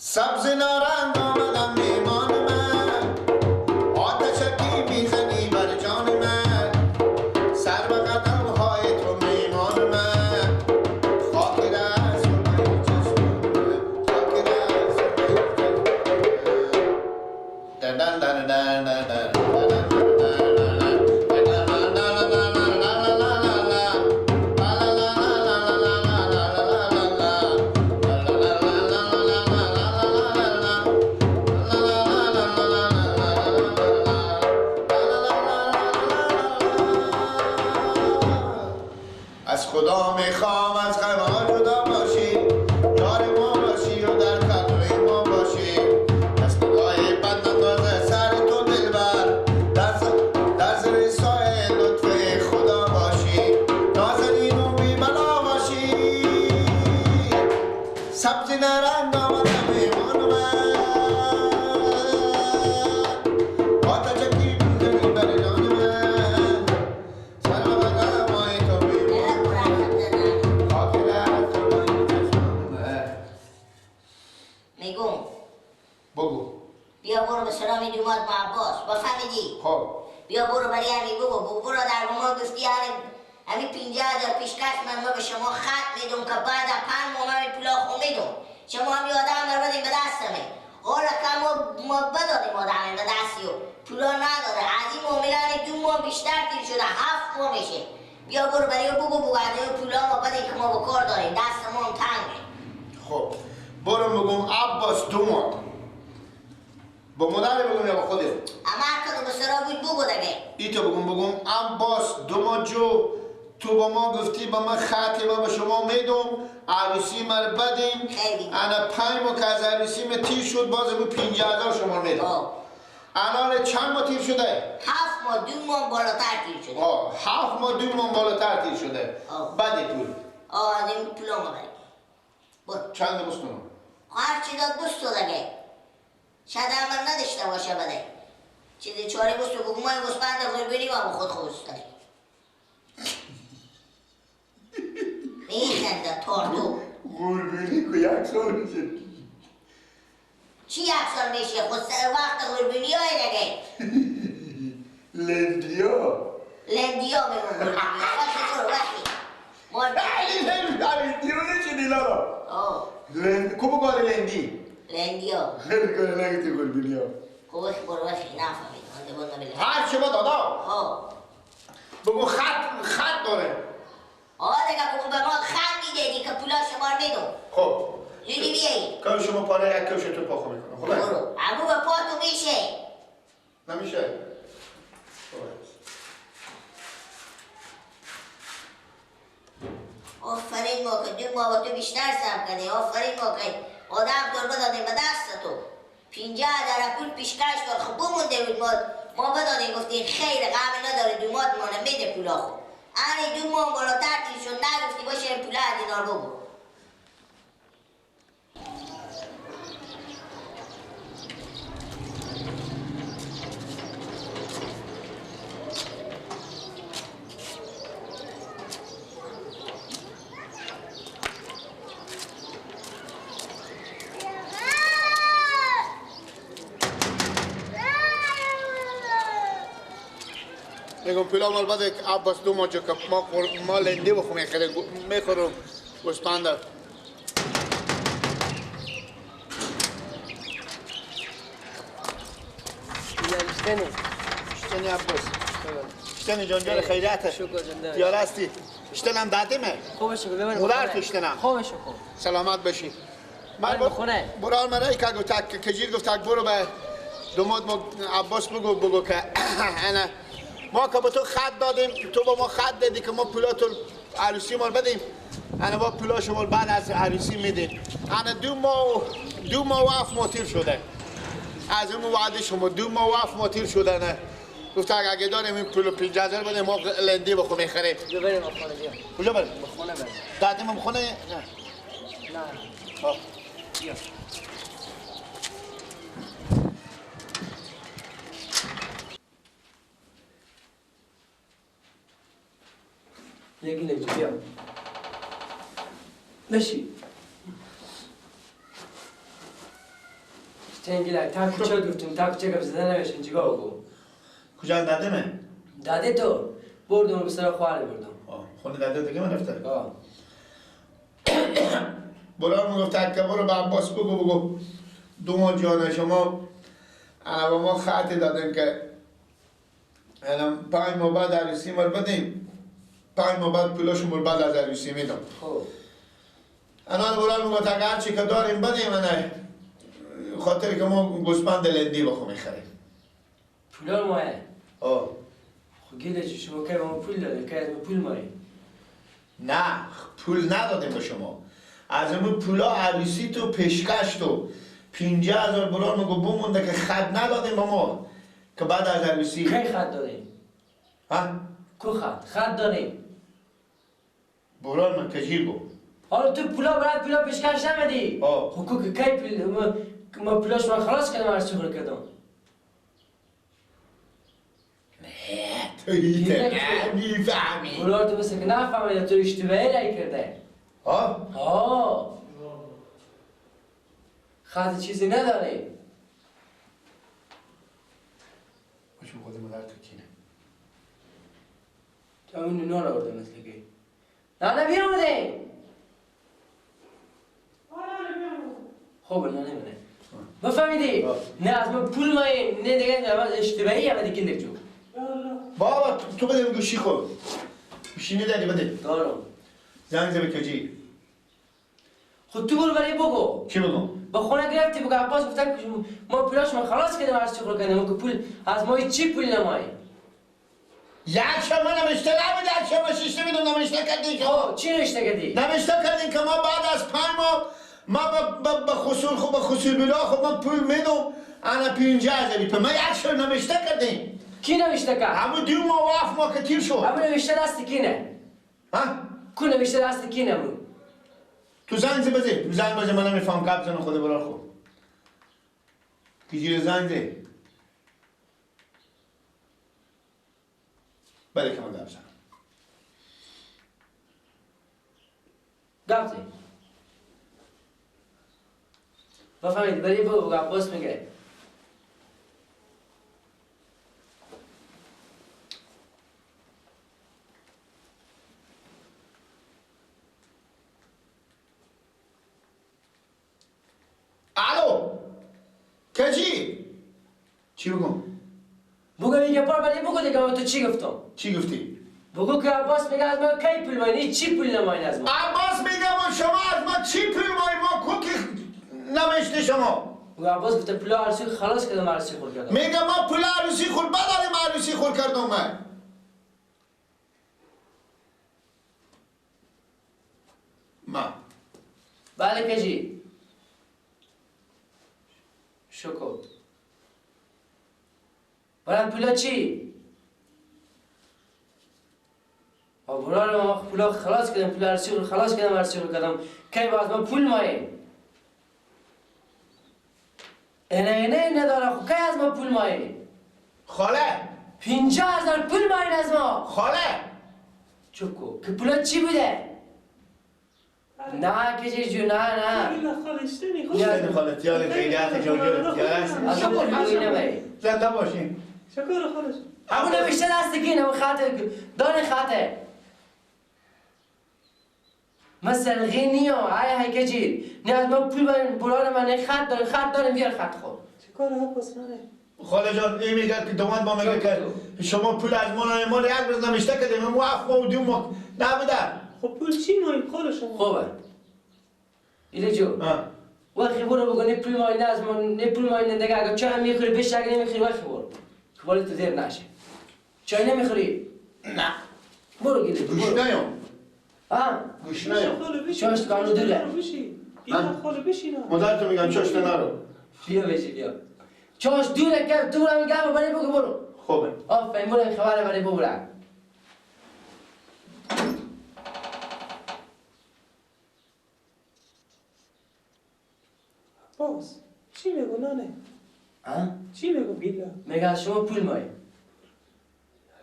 سبز نارنگ آمدم میمان من، آتشکی میزنی بر جان من، سر به قدم های تو میمان من، خاک رسم من چشم من، خاک رسم من چشم من. از خدا میخوام از غم ها جدا باشی، یار ما باشی و در قدر ما باشی، از نگاه بد ننداز سر تو دلبر، در زیر سایه لطف خدا باشی، نازنین و بی بلا باشی. سبز نرنگ آمدم میمان من، آتشکی میزنی بر جان من، سر به قدم های تو میمان من، خاک رسم من چشم من. میگم بگو. بیا برو به سلام دومات با عباس با فهمیدی؟ خب بیا برو برای همین بگو برو در ما گفتی همین 50,000 پیشکش من به شما خط میدم که بعد 5 ماه من پولا خو میدم، شما هم یاد هم بدیم به دستمه، حالا که ما بدادیم آدم به دستی و پولا نداره، از این ماه میرن 2 ماه بیشتر تیر شده 7 ماه میشه. بیا برو برای بگو از این پولا ما بدیم که ما با کار داریم، دست ما هم تنگه. خب برو بگم عباس دومات با مادر بگم یا با خودت؟ اما که به سرا بود بگو دیگه. ایتو بگم عباس دومات جو، تو با ما گفتی با من خطی ما به شما میدم، عروسی مر بدیم، انا 5 ماه که از عروسی من تیر شد باز امون 50,000 شما میدم. الان چند ماه تیر شده؟ 7 ماه 2 ماه بالاتر تیر شده. 7 ماه 2 ماه بالاتر تیر شده. بده پول. از این پولا ما بریم. برو. چند بستونم؟ هر چی داد بستو دیگه. شاید عمل نداشته باشه بده. چیزی چاره بستو بگو ما گوسفند قربانی ما خود داریم. میخنده تاردو. قربانی که 1 سال میشه. چی 1 سال میشه؟ خود وقت قربانی های دیگه. لندیا میگم قربانی ها. وقتی برو وقتی. لندیا نشدی لارا. کو بگو لندی؟ لندیا. خیلی کنه نگیتی قربانی ها. خوش برو وقتی نفهمید. هر شما دادا بگو خط داره. دیگه بگو به ما خط میدهی که پولا شما میدم. خب زودی بیایی. که شما پاره یک کفش تو پاخو میکنم. خب برو عمو به پا تو میشه. نمیشه. آفرین ما که 2 ماه با تو بیشتر صبر کردیم. آفرین ما که آدم دور بدادیم به دست تو. 50,000 پول پیشکش داد. خب بمونده بود ما بدادیم گفتیم خیر غمی نداره دومات ما نمیده پولا خب. اینی 2 ماه بالاتر تیر شد نگفتی باشه این پولا از دینار بگو. میگم پولا مال بعد عباس دو ماه که ما لندی بخوام میخورم گوسفند. اشتنی عباس. اشتنی جان جان خیریته. شکر جان. یار هستی. اشتنم دادیمه. خوبه شکر ببر. مادر تو اشتنم. خوبه شکر. سلامت باشی. من بخونه. برای مرای که گفت کجیر گفت برو به دومات عباس بگو که انا ما که به تو خط دادیم تو با ما خط دادی که ما پولا تو عروسی ما بدیم، انا با پولا شما بعد از عروسی میدیم. انا 2 ماه و 7 ماه تیر شده از اون وعده شما. 2 ماه و 7 ماه تیر شده. نه گفت اگه داریم این پول 50,000 بده ما لندی بخو میخریم. بیا بریم خونه بیا. کجا بریم؟ خونه بریم. دادیم خونه؟ نه بیا. یکی نجی بیا بشی تنگیلک تا کجا گفتم تا کجا گفت زدن نمیشن چیکار بگو کجا داده من؟ داده تو بردم به سر خواهر بردم خونه داده دیگه من رفته آه برار میگفت که برو به عباس بگو دوما جان شما انا با ما خط دادن که الان 5 ماه بعد عروسی مر بدیم 5 ماه بعد پولاشو مر بعد از عروسی میدم خب انا برار میگفت اگه هرچی که داریم بدیم انا خاطر که ما گوسپند لندی بخو میخریم پولا رو ماه آه خب گیله چی شما که با ما پول داده که ما پول ماری نه پول ندادیم به شما از اون پولا عروسی تو پیشکش تو 50,000 برار میگو بمونده که خط ندادیم به ما که بعد از عروسی کی خط داریم؟ ها؟ کو خط داریم برار من کجیر گو حالا تو پولا برات پولا پیشکش نمیدی؟ آه. خب کو کی ما پولاش من خلاص کردم هر چی کردم میفهمی پولا تو مثل که نفهمیده تو اشتباهی رای کرده ها؟ آه خط چیزی نداری باشم خودم مدر تو کینه تو همین نور آورده مثل که نه بیامده خوبه نه نمونه بفهمیدی؟ نه از من پول ماییم نه دیگه اشتباهی همه دیگه لک جو بابا تو بده گوشی خود گوشی نداری بده دارم زنگ زبه کجی خود تو برو برای بگو چی بگم؟ با خونه گرفتی بگو عباس گفتن که ما پولاش من خلاص کردیم هر چی خور کردیم ما که پول از ما چی پول نمایی یک شما نمشته نبود یک شما شیشته میدون نمشته کردین خب چی نوشته کردی؟ نمشته کردین که ما بعد از 5 ماه ما به خصول خوب به خصول بلا خب من پول میدم انا 50,000 په ما یک شو نمشته کردین کی نوشته کرد؟ همون 2 ماه واف ما که تیر شد همون نوشته دست کی نه؟ ها؟ کو نوشته دست کی نه بود؟ تو زنگ زی بزی تو زنگ بزی من نمیفهم که بزنم خود برار خود کجی زنگ زی بله که من گفت زنم گفتی بفهمید برای بگو عباس میگه الو کجی چی بگم بگو میگه پر برای بگو دیگه من تو چی گفتم چی گفتی بگو که عباس میگه از ما کی پول ماینی چی پول نماین از ما عباس میگم شما از ما چی پول مای ما کوکی نمشته شما بگو عباس گفته پول عروسی خلاص کردم عروسی خور کردم میگم ما پول عروسی خور بداریم عروسی خور کردم من ما بله کجی شکر برای پولا چی؟ برای ما پولا خلاص کردم پولا عروسی رو خلاص کردم عروسی رو کردم کی باز ما پول ماییم اینه نداره خب کی از ما پول ماییم خاله 50,000 پول ماییم از ما خاله چکو که پولا چی بوده؟ نه کجی جو نه یعنی خاله تیاره غیرت جوجو از ما پول ماییم نمایی زنده باشین شکر خالص همون نوشته دست کی نمو خاطر داره خاطر مثل غینی ها های کجی نه از ما پول برای من خط داریم بیار خط خود چیکار عباس نانه خاله جان این میگه که دومد ما میگه که شما پول از ما یک روز نمشته کردیم ما اف ما و 2 ماه نبوده خب پول چی ماییم خاله شما خوبه ایده جو وقتی برو بگو نه پول مایی نه از ما نه پول مایی نه دیگه اگر چای میخوری بهش اگه نمیخوری وقتی برو که بالا تو دیر نشه چای نمیخوری؟ نه برو گیده گوش برو نیام آه گوش نیام خاله بشین چاش تو کانو دوله. بیا خاله بشین مادر تو میگم چاشته نرو بیا بشی بیا چاش دوره که تو برو میگم برای بگو برو خوبه آفرین برو این خبره برای بگو عباس چی میگو نانه چی میگو بیلا میگه از شما پول مایی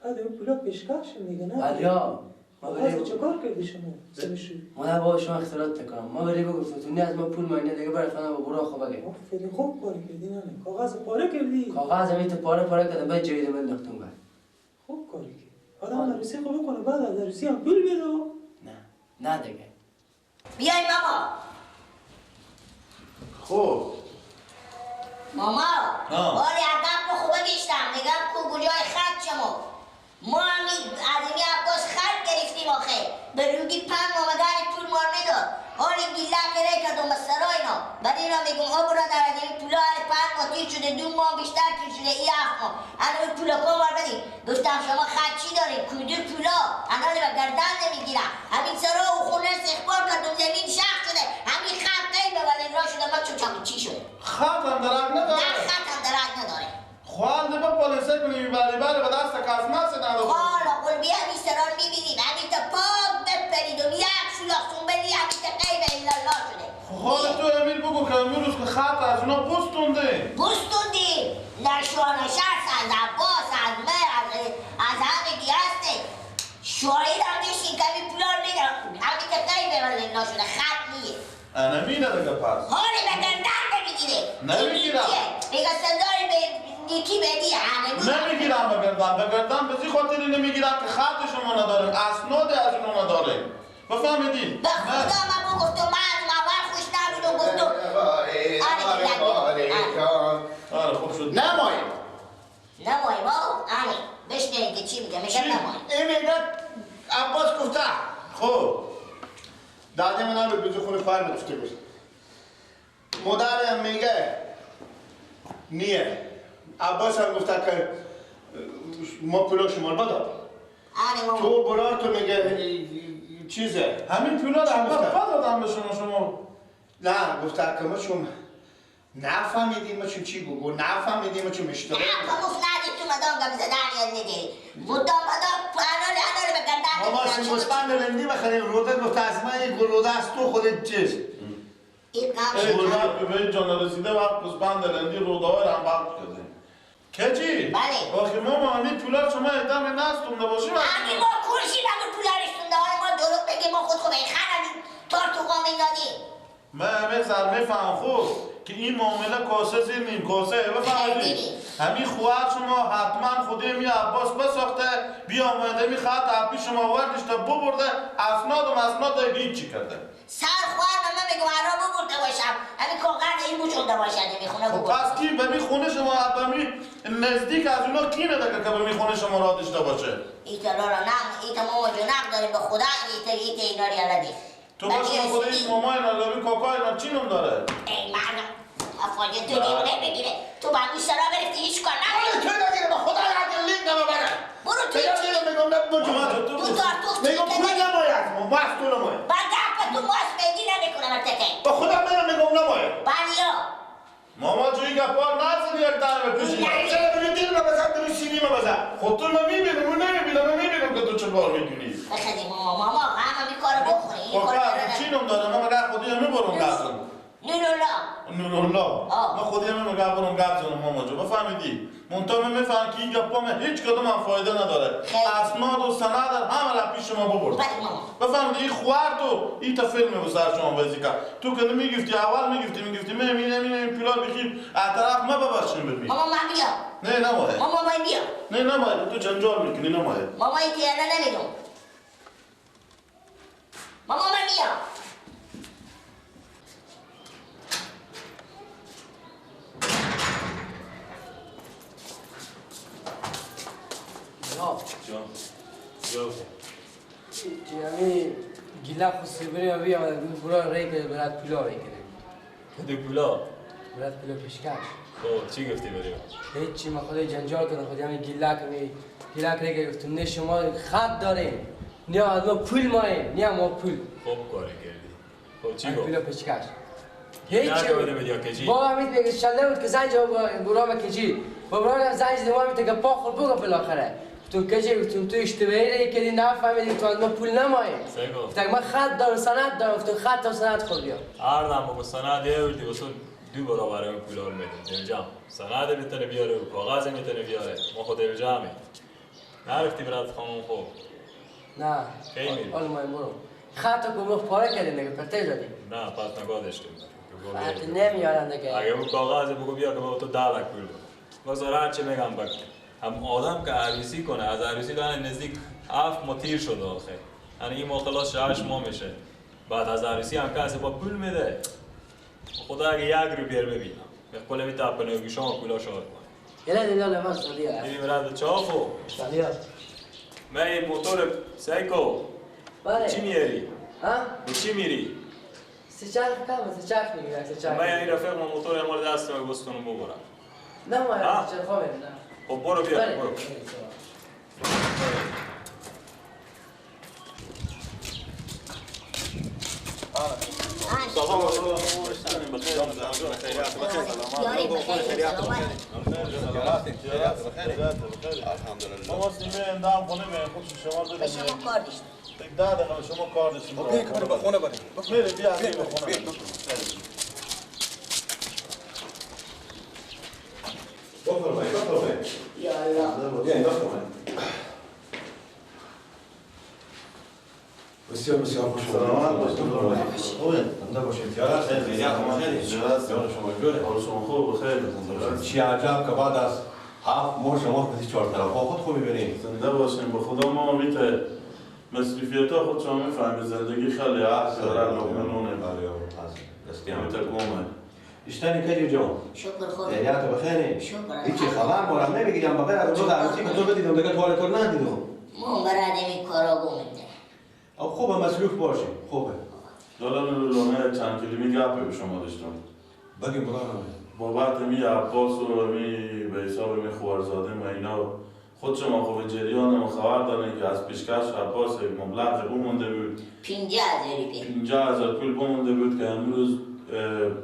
بعد اون پولا پیشکش میگه نه علیا آقا چه کار کردی شما؟ من با شما اختلاط نکنم. ما بری بگفتم تو از ما پول ماینه دیگه برای خانم با برا خوب بگیم. آفرین خوب کاری کردی نانه. کاغذ پاره کردی. کاغذ همیت پاره کردم بعد جوید من انداختم بعد. خوب کاری کردی. آدم عروسی خوب کنه بعد از عروسی هم پول بده. نه دیگه. بیای ماما. خوب. ماما. آره عقب خوب گشتم. نگم کو کجای خط شما. ما همی از این عباس خط گرفتیم آخه. به روگی پنج مامدار پول مار میداد. آره گیلا که کردم از سراینا. بعد اینا میگم ها برادر از این پولا هر پنج ماه تیر شده 2 ماه بیشتر تیر شده ای 7 ماه. انا این پولا کن مار بدیم. گفتم شما خط چی داریم؟ کدور پولا. انا به گردن نمیگیرم. همین سرا و خونه استخبار کردم زمین شخ شده. همین خط قیل به ولی را شده ما چون چی شده. خط هم درک نداره؟ نه خط هم درک نداره. خوالده با پلیسه کنی بری به دست کس نسه نداره. حالا قلبی همین سران میبینیم. همین تا پاک بپرید و یک سولاخ سنبلی همین تا قیل ایلا الله شده. حالا تو امیر بگو که امیر روز که خط از اونا پستونده. پستوندی در شوانشرس از عباس از مه از همگی هسته. شاید هم بشین که همین پولار میگرم. همین تا قیل ببرد الله شده. خط نیه. نمیده دیگه پس. حالی به گردن نمیگیره. نمیگیرم. میگه صدای به نیکی بدی نمیگیرم به گردن به زی خاطری نمیگیرم که خط شما نداره اسناد از اونو نداره بفهمیدی؟ به خدا من گفتم من اول خوش نبودم گفتم آره خوب شد نمایی با بشنید که چی میگه میگه نمایی این میگه عباس گفته خب داده من هم بجو خونه خواهر گفته بود مادرم میگه نیه عباس هم گفته که ما پولا شما بداد تو برار تو میگه چیزه همین پولا رو اول دادم به شما نه گفته که ما چون نفهمیدیم ما چون چی بگو نفهمیدیم ما چون اشتباه نه تو گفت ندید تو مدام گم زدن یاد ندید مدام انال به گردن ماما سیم گسپند لندی بخریم روده گفته از من یک روده از تو خودت چیز این کام شد که به این جان رسیده وقت گسپند لندی روده های رو هم وقت کردیم کجی؟ بله باقی ما همین پولا شما ادام نستونده باشیم همین ما کرشیم همین پولا رسونده های ما دروغ بگیم ما خود خوبه خرمیم تار تو قامین دادیم من همه زرمه فهم خوب که این معامله کاسه زیر نیم کاسه بفهمید همین خواهر شما حتما خودی می عباس بساخته بیا آمده می خط عبی شما وردش تا ببرده اسناد و مسناد هیچی کرده سر خواهر من میگم هرا ببرده باشم همین کاغذ این بوشونده باشد میخونه خب پس کی به می خونه شما عبامی نزدیک از اونا کی نداره که به می خونه شما را داشته باشه ایتا را نم ایتا ماما جنق داریم به خدا ایتا اینا ریالدی تو باشه خود این مامای نداری کاکای نا چی نم داره؟ ای مردم افاجه تو دیونه بگیره تو باقی سرا برفتی هیچ کار نکنی تو نگیره به خدا یاد لیگ نمبره برو تو چی میگم نبودم تو دار تو میگم پول نماید ماست تو نماید بعد دفعه تو ماست بگی نمیکنم ارتکه به خدا میگم نماید بانیا ماما جوی گپار نزدی یک دانه بکشی چرا بگی دل مبزن دل سینی مبزن خود تو نمیبینم و نمیبینم و میبینم که تو چه کار میکنی بخدی ماما همه کارو بکنی این کارو خب چی نم داره من مگر خودی همه برم گفتم نورالله ما خودی همه مگر برم گفتم ماما جو بفهمیدی منطقه میفهم که این گپا من هیچ کدوم هم فایده نداره اسناد و سند همه را پیش شما ببرد بفهمیدی این خوار تو این تا فیلم بسر شما بازی کرد تو که نمیگفتی اول میگفتی من پیلا بخیر اعتراف ما ببخشیم ببین ماما من بیا نه نمایه ماما من بیا نه نمایه تو جنجال میکنی نمایه ماما این تیرانه نمیدون ماما من بیا همین گیلا خود بریم و بیام برای ری که برات پولا ری کنیم کدو پولا؟ برات پولا پیشکش خب چی گفتی بریم؟ هیچی من خودی جنجال کنم خودی همین گیلا ری که گفتم نه شما خط داریم نه از ما پول ماییم نه ما پول خوب کاری کردی خب چی گفت؟ پولا پیشکش هیچی بده بدیا کجی؟ بابا همین میگه شله بود که زنج برام کجی بابا زنج دوام میگه پا خور بگو بالاخره تو کجی گفتم تو اشتباهی ری کردی نفهمیدی تو از ما پول نمایی گفتم من خط دارم سند دارم گفتم خط و سند خود بیا هر دم بگو سند یاوردی واسه 2 برابر اون پولا رو میدیم جام سند میتونه بیاره و کاغذ میتونه بیاره ما خود الجامی نرفتی برات خانم خوب نه کی میری؟ حالا ما برو خط کو مخ پاره کردیم دیگه پرته زدی نه پس نگاه داشتیم خط نمیارن دیگه اگه اون کاغذ بگو بیا که به تو 10 لک پول بدم باز هر چی میگم بک هم آدم که عروسی کنه از عروسی دارن نزدیک 7 ماه تیر شده آخه یعنی این ماه خلاص 6 ماه میشه بعد از عروسی هم کسی با پول میده خدا اگه 1 روپیه ببینم میخوام میتاپنه و شما پولا شاد کنه یلا دیلا لباس دادیا میریم رد چافو دادیا من این موتور سایکو بله چی میاری؟ ها به چی میری؟ سچاخ کام سچاخ میگه سچاخ من این رفیق ما موتور مال دستم بستونم ببرم نه ما چه خوبه نه خب برو بیا برو سلام علیکم. ما واسه اندام خونه می خود شما به شما کار داشتم یک 10 دقیقه شما کار داشتیم. به خونه بریم. میره بیا به خونه. بفرمایید. یا الله بیاین بفرمایید. بسیار بسیار خوش آمدید. خوبه. زنده باشید. یاد خیر خیریت یاد شما جوره. حال شما خوب بخیر. چی عجب که بعد از 7 ماه شما خودی 4 طرف خود خوب می‌بینید. زنده باشیم به خدا ما میته مسئولیت‌ها خود شما میفهمید زندگی خیلی عرض داره لقمه نونه. دستی میته گومه. اشتنی کجی جان. شکر خدا خیریت بخیر. شکر هیچ خبر بارم نمیگیرم بغیر از اون عروسی که تو بدیدم دیگه توالت رو ندیدم. ما برای این کارا گومنده او خوبه مسلوف باشی. خوبه. دارم لونه چند کلمه گپ به شما داشتم. بگیم بگم. بابت می عباس و می به حساب می خوارزاده و اینا خود شما خوب جریان ما خبر دارین که از پیشکش عباس یک مبلغ بمونده بود 50,000 روپیه 50,000 پول بمونده بود که امروز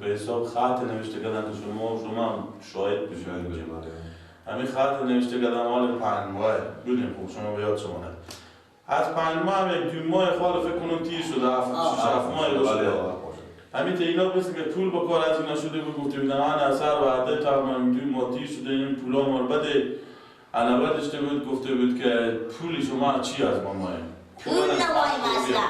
به حساب خط نوشته کردن که شما هم شاهد بشید همین خط نوشته کردن مال 5 ماه بودیم خوب شما بیاد شما نه از 5 ماه هم یک 2 ماه خال فکر کنم تیر شده 7 ماه شده همین اینا بس که پول با کار از اینا شده بود گفته بودن من اثر و عده تا من 2 ماه تیر شده این پولا ما رو بده علاوه داشته بود گفته بود که پول شما چی از ما ماه پول نمایم اصلا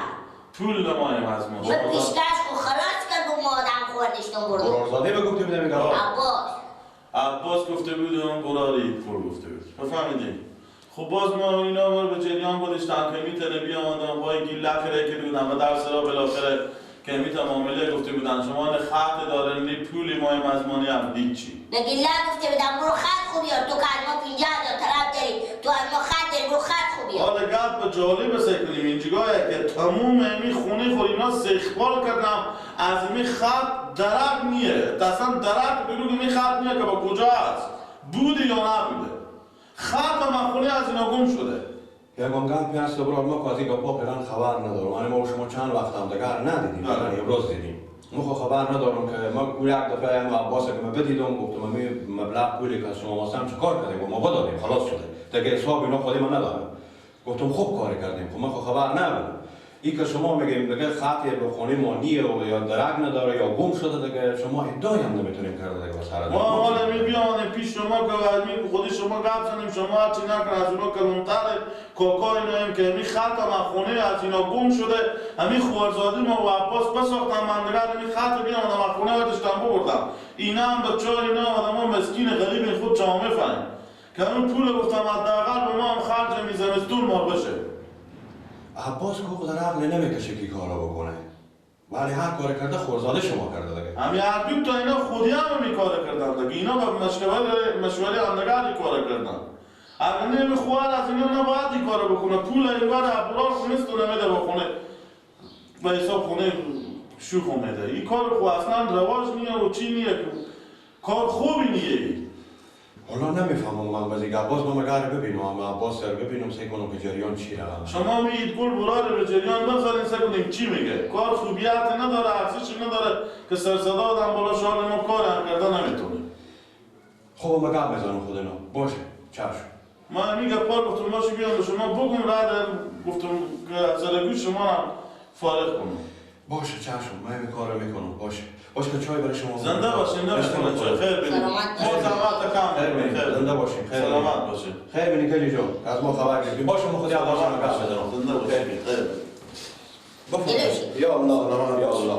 پول نمایم از ما من پیشکش خو خلاص کرد و مادم خوردشتم بردم قرارزاده بگفتی بودم میگم عباس گفته بود اون براری پول گفته بود بفهمیدی خب باز ما اینا ما به جریان گذاشتن که میتونه بیامدن با این گیله کرده که بودن و در سرا بالاخره که میتونه معامله گفته بودن شما خط دارن پولی ماه مزمانی هم دید چی به گیله گفته بودم برو خط خوب بیار تو که از ما 50,000 طرف داری تو از ما خط داری برو خط خوب بیار حالا گپ جالب سکنیم اینجگاهه که تموم امی خونه خود اینا سیخبال کردم از امی خط درک نیه اصلا درک بگو که امی خط نیه که با کجا هست بوده یا نبوده خط و خونه از اینا گم شده یکم گپ هست برای ما که از این گپا فعلا خبر ندارم ما با شما چند وقت هم دیگر ندیدیم امروز دیدیم ما خبر ندارم که ما یک دفعه ما عباس که ما بدیدم گفتم ما مبلغ پولی که شما واسه چه کار کردیم ما بدادیم خلاص شده دیگه حساب اینا خودی من ندارم گفتم خوب کار کردیم خب ما خبر ندارم این که شما میگیم دیگه خطی به خونه ما نیه و یا درک نداره یا گم شده دیگه شما ادعای هم نمیتونیم کرده دیگه واسه ما حالا میبیانیم پیش شما که خودی شما گپ زنیم شما هرچی نکن از اونا کلونتر کاکا ایناییم که همی خط هم خونه از اینا گم شده همی خوارزادی ما و عباس بساختن من دیگر همی خط بیامدم از خونه برداشتم ببردم اینا هم بچه ها اینا آدم ها مسکین غریب این خود چما میفهمیم که اون پول گفتم حداقل به ما هم خرج میزمستون ما بشه عباس که خود عقل نمیکشه که کارا بکنه ولی هر کار کرده خورزاده شما کرده دیگه همین هر دو تا اینا خودی هم می کار کردن دیگه اینا به مشوره اندگار کار کردن اگر نمیخواد از اینا نباید این کار بکنه پول اینگار ابرار خونست و نمیده بخونه به حساب خونه شوخ اومده این کار خو اصلا رواج نیه و چی نیه کار خوبی نیه حالا نمیفهمم من بازی عباس ما مگر ببینم اما عباس رو ببینم سعی کنم که جریان چی رقم شما میید گل برار به جریان بذارین سعی کنیم چی میگه کار خوبیت نداره ارزشی نداره که سر صدا آدم بالا شال ما کار هم کرده نمیتونه خب ما گپ بزنم خود اینا باشه چشم من میگه پار گفتم باشه بیام شما بگم رد گفتم که زرگوش شما هم فارغ کنم باشه چشم من این کارو میکنم باشه که چای برای شما زنده باشین نمیتونه چای خیر بینید ما زحمت کم زنده باشه باشین خیر سلامت باشین خیر بینی کجی جون از ما خبر گرفتیم باشه ما خودی عباس رو گفت زنده باشین خیر بفرمایید یا الله یا الله